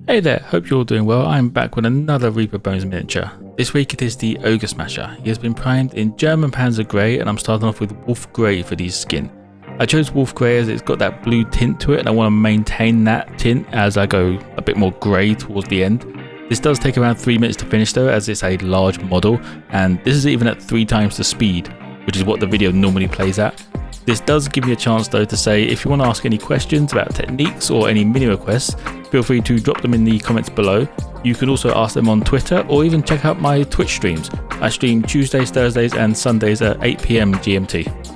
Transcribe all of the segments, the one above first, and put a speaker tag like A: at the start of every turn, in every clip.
A: Hey there, hope you're all doing well. I'm back with another Reaper Bones miniature. This week it is the Ogre Smasher. He has been primed in German Panzer Grey and I'm starting off with Wolf Grey for the skin. I chose Wolf Grey as it's got that blue tint to it and I want to maintain that tint as I go a bit more grey towards the end. This does take around 3 minutes to finish though, as it's a large model, and this is even at 3 times the speed, which is what the video normally plays at. This does give me a chance though to say if you want to ask any questions about techniques or any mini requests, feel free to drop them in the comments below. You can also ask them on Twitter or even check out my Twitch streams. I stream Tuesdays, Thursdays and Sundays at 8 PM GMT.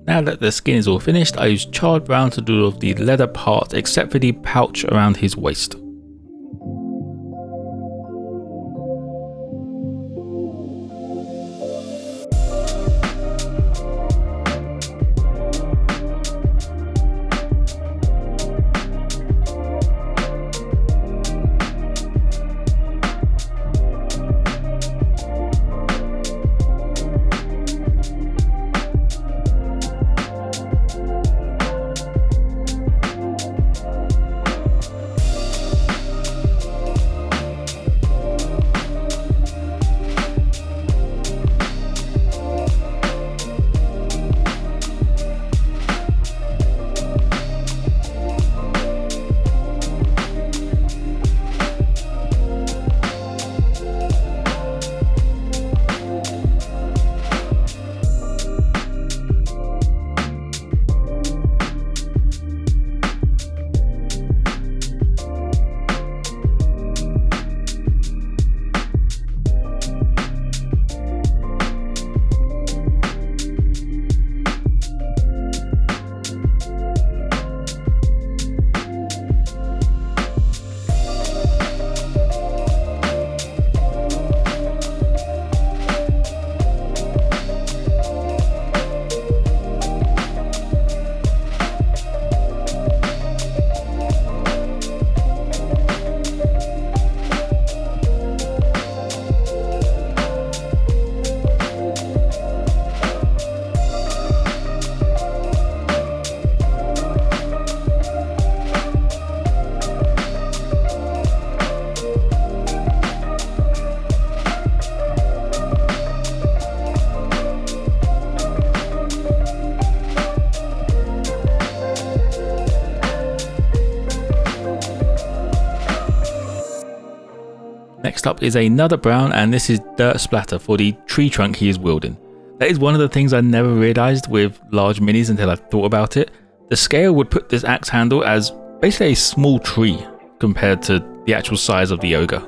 A: Now that the skin is all finished, I use charred brown to do all of the leather parts except for the pouch around his waist. Next up is another brown, and this is dirt splatter for the tree trunk he is wielding. That is one of the things I never realised with large minis until I thought about it. The scale would put this axe handle as basically a small tree compared to the actual size of the ogre.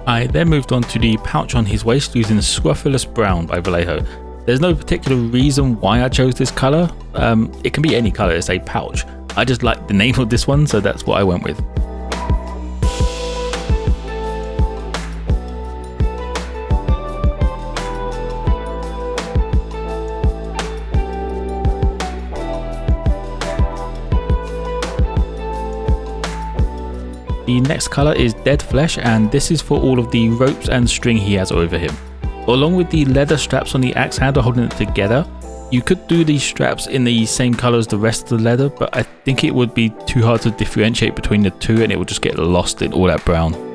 A: I then moved on to the pouch on his waist using Scrofulous Brown by Vallejo. There's no particular reason why I chose this colour. It can be any colour, it's a pouch. I just like the name of this one, so that's what I went with. The next colour is Dead Flesh, and this is for all of the ropes and string he has over him. Along with the leather straps on the axe handle holding it together, you could do these straps in the same colour as the rest of the leather, but I think it would be too hard to differentiate between the two and it would just get lost in all that brown.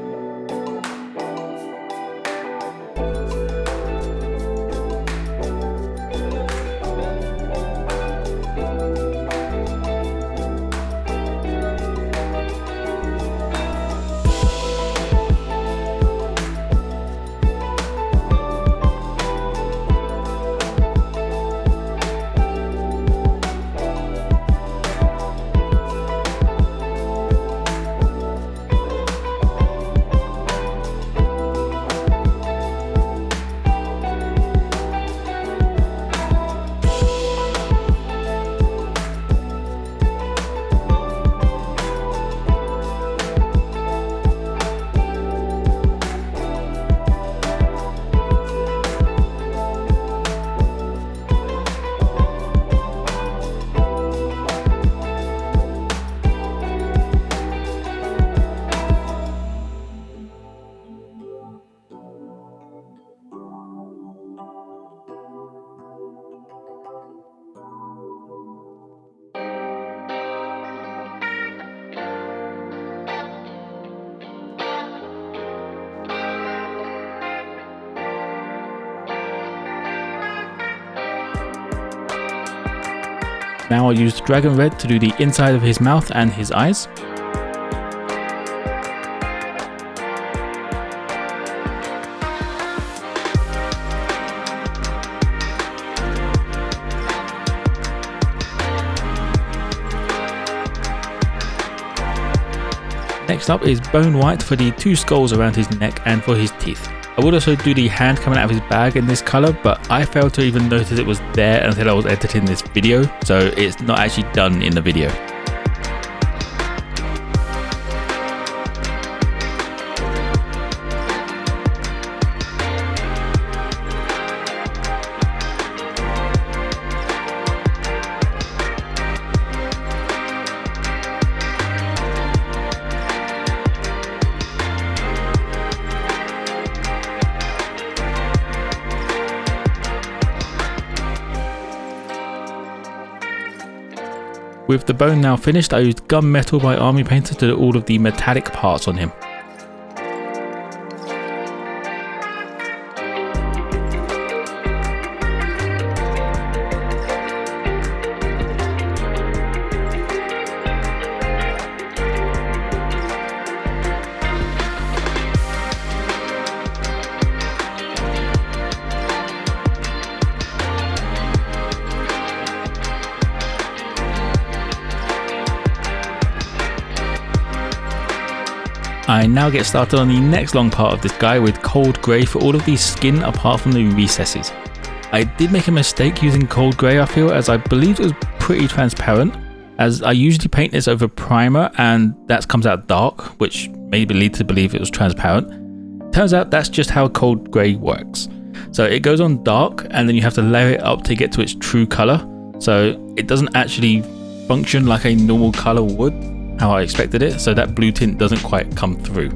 A: Now I used Dragon Red to do the inside of his mouth and his eyes. Next up is Bone White for the two skulls around his neck and for his teeth. I would also do the hand coming out of his bag in this colour, but I failed to even notice it was there until I was editing this video, so it's not actually done in the video. With the bone now finished, I used Gunmetal by Army Painter to do all of the metallic parts on him. I now get started on the next long part of this guy with Cold Grey for all of the skin apart from the recesses. I did make a mistake using Cold Grey, I feel, as I believed it was pretty transparent, as I usually paint this over primer and that comes out dark, which made me lead to believe it was transparent. Turns out that's just how Cold Grey works. So it goes on dark and then you have to layer it up to get to its true colour, so it doesn't actually function like a normal colour would, how I expected it, so that blue tint doesn't quite come through.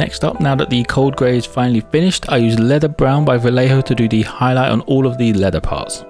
A: Next up, now that the cold grey is finally finished, I use leather brown by Vallejo to do the highlight on all of the leather parts.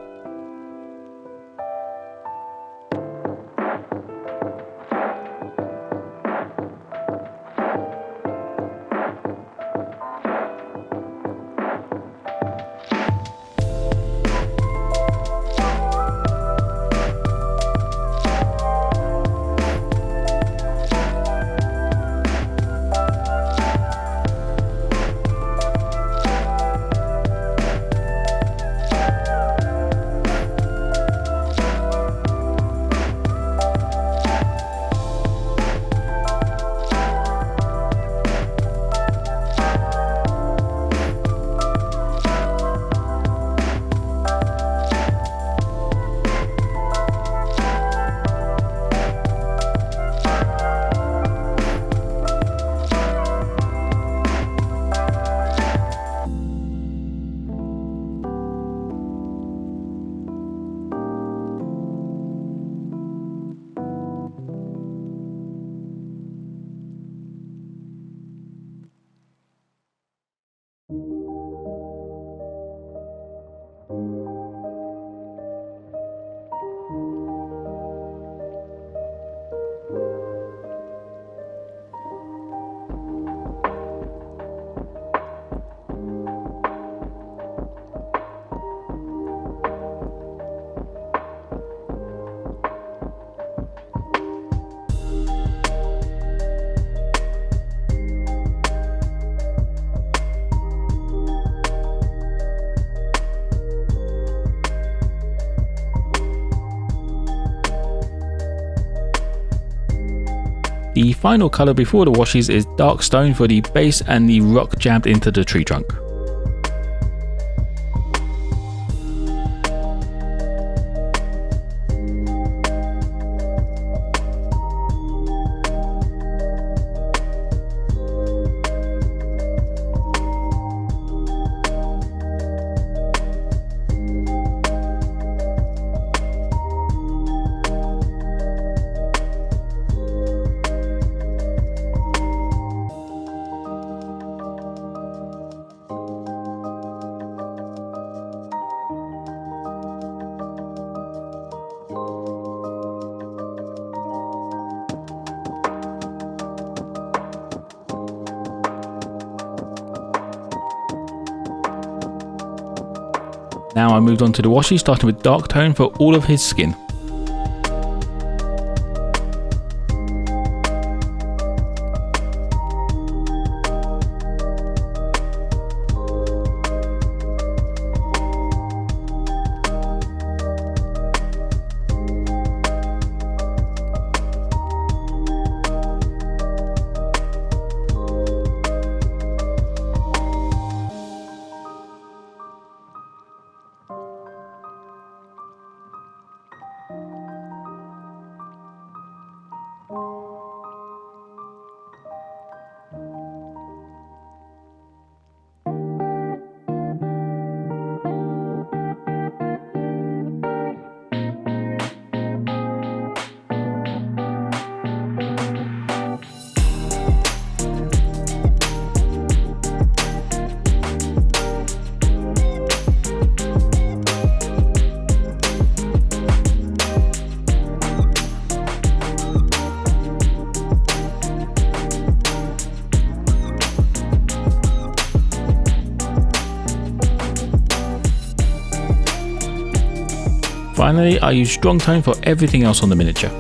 A: The final colour before the washes is dark stone for the base and the rock jabbed into the tree trunk. Now I moved on to the washi, starting with dark tone for all of his skin. Finally, I use strong tone for everything else on the miniature.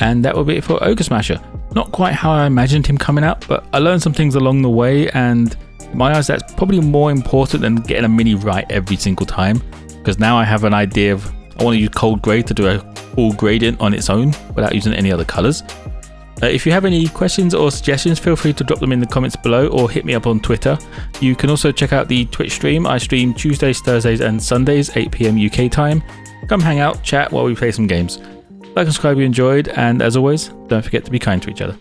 A: And that will be it for Ogre Smasher. Not quite how I imagined him coming out, but I learned some things along the way, and In my eyes, that's probably more important than getting a mini right every single time, because now I have an idea of, I want to use cold grey to do a full gradient on its own without using any other colours. If you have any questions or suggestions, feel free to drop them in the comments below or hit me up on Twitter. You can also check out the Twitch stream. I stream Tuesdays, Thursdays and Sundays, 8 PM UK time. Come hang out, chat while we play some games. Like and subscribe if you enjoyed, and as always, don't forget to be kind to each other.